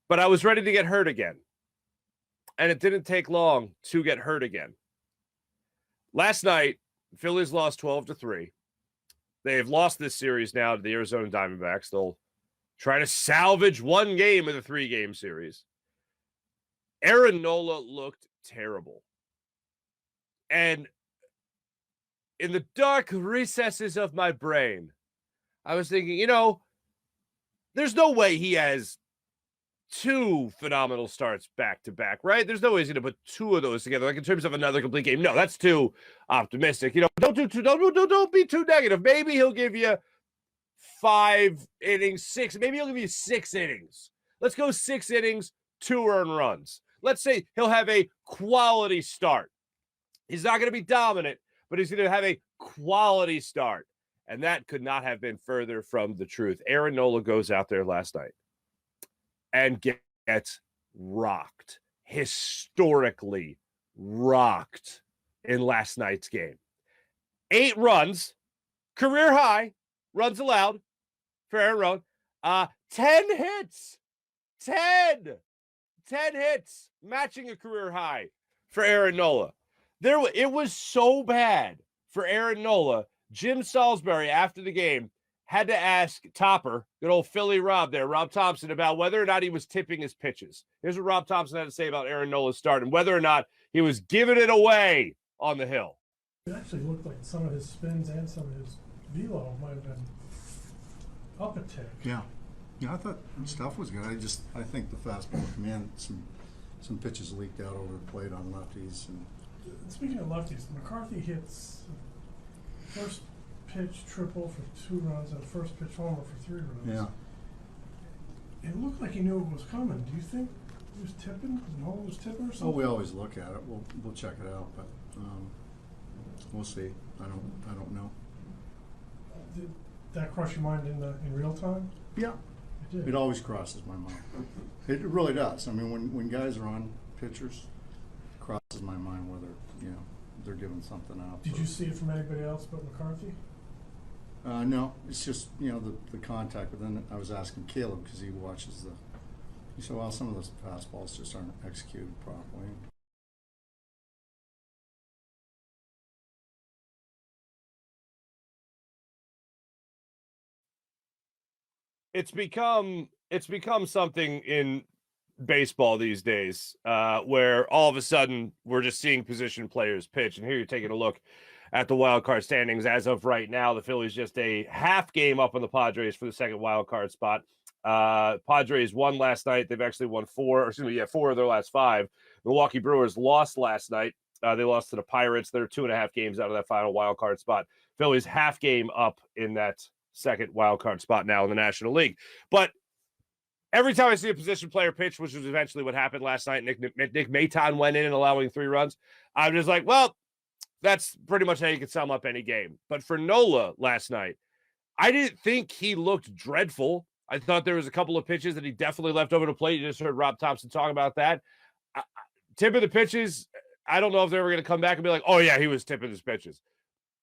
But I was ready to get hurt again. And it didn't take long to get hurt again. Last night, Phillies lost 12-3. They have lost this series now to the Arizona Diamondbacks. They'll try to salvage one game of the 3-game series. Aaron Nola looked terrible. And in the dark recesses of my brain, I was thinking, there's no way he has 2 phenomenal starts back-to-back, right? There's no way he's going to put 2 of those together, like in terms of another complete game. No, that's too optimistic. Don't be too negative. Maybe he'll give you 5 innings, 6. Maybe he'll give you 6 innings. Let's go 6 innings, 2 earned runs. Let's say he'll have a quality start. He's not going to be dominant, but he's going to have a quality start. And that could not have been further from the truth. Aaron Nola goes out there last night and gets rocked, historically rocked in last night's game. 8 runs, career high, runs allowed for Aaron Nola. 10 hits. 10 hits, matching a career high for Aaron Nola. It was so bad for Aaron Nola. Jim Salisbury, after the game, had to ask Topper, good old Philly Rob there, Rob Thompson, about whether or not he was tipping his pitches. Here's what Rob Thompson had to say about Aaron Nola's start and whether or not he was giving it away on the hill. It actually looked like some of his spins and some of his velo might have been up a tick. Yeah, I thought stuff was good. I think the fastball command, some pitches leaked out over the plate on lefties. And speaking of lefties, McCarthy hits first pitch triple for 2 runs and first pitch homer for 3 runs. Yeah. It looked like he knew it was coming. Do you think he was tipping? Nola was tipping or something? Oh, we always look at it. We'll check it out, but we'll see. I don't know. Did that cross your mind in real time? Yeah. It did. It always crosses my mind. It really does. I mean, when guys are on pitchers, it crosses my mind whether they're giving something out. Did you see it from anybody else but McCarthy? No, it's just the contact. But then I was asking Caleb because he watches he said, well, some of those fastballs just aren't executed properly. It's become something in baseball these days where all of a sudden we're just seeing position players pitch. And here you're taking a look at the wild card standings as of right now. The Phillies just a half game up on the Padres for the second wild card spot. Padres won last night. They've actually won 4 of their last 5. Milwaukee Brewers lost last night. They lost to the Pirates. They're 2.5 games out of that final wild card spot. Phillies half game up in that second wild card spot now in the National League. But every time I see a position player pitch, which was eventually what happened last night, Nick Maton went in and allowing 3 runs. I'm just like, well, that's pretty much how you can sum up any game. But for Nola last night, I didn't think he looked dreadful. I thought there was a couple of pitches that he definitely left over the plate. You just heard Rob Thompson talk about that. Tipping the pitches, I don't know if they're ever going to come back and be like, oh, yeah, he was tipping his pitches.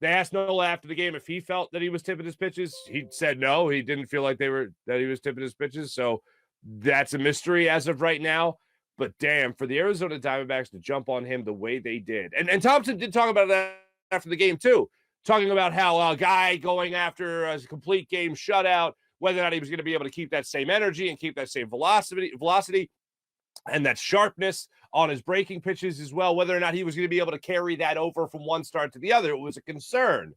They asked Nola after the game if he felt that he was tipping his pitches. He said no. He didn't feel like that he was tipping his pitches. So that's a mystery as of right now. But damn, for the Arizona Diamondbacks to jump on him the way they did. And Thompson did talk about that after the game too, talking about how a guy going after a complete game shutout, whether or not he was going to be able to keep that same energy and keep that same velocity and that sharpness on his breaking pitches as well, whether or not he was going to be able to carry that over from one start to the other. It was a concern.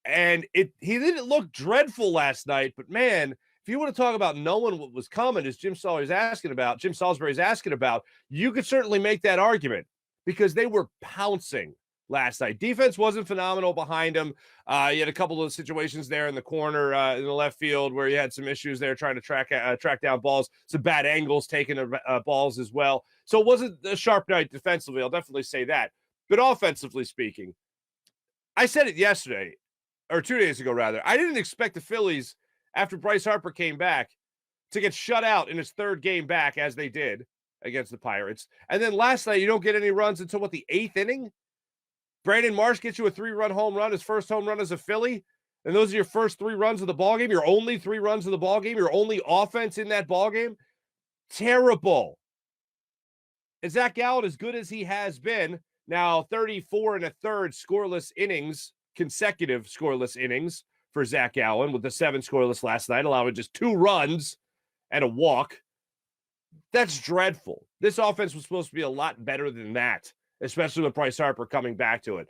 And he didn't look dreadful last night, but man, if you want to talk about knowing what was coming, as Jim Salisbury's asking about, you could certainly make that argument because they were pouncing last night. Defense wasn't phenomenal behind him. You had a couple of situations there in the corner in the left field where you had some issues there trying to track down balls, some bad angles taking balls as well. So it wasn't a sharp night defensively. I'll definitely say that. But offensively speaking, I said it yesterday, or 2 days ago rather. I didn't expect the Phillies, after Bryce Harper came back, to get shut out in his 3rd game back as they did against the Pirates. And then last night, you don't get any runs until, the 8th inning? Brandon Marsh gets you a 3-run home run, his first home run as a Philly, and those are your first 3 runs of the ballgame, your only 3 runs of the ballgame, your only offense in that ballgame. terrible. And Zac Gallen, as good as he has been, now 34 and a third scoreless innings, consecutive scoreless innings for Zac Gallen, with the 7 scoreless last night, allowing just 2 runs and a walk. That's dreadful. This offense was supposed to be a lot better than that, especially with Bryce Harper coming back to it.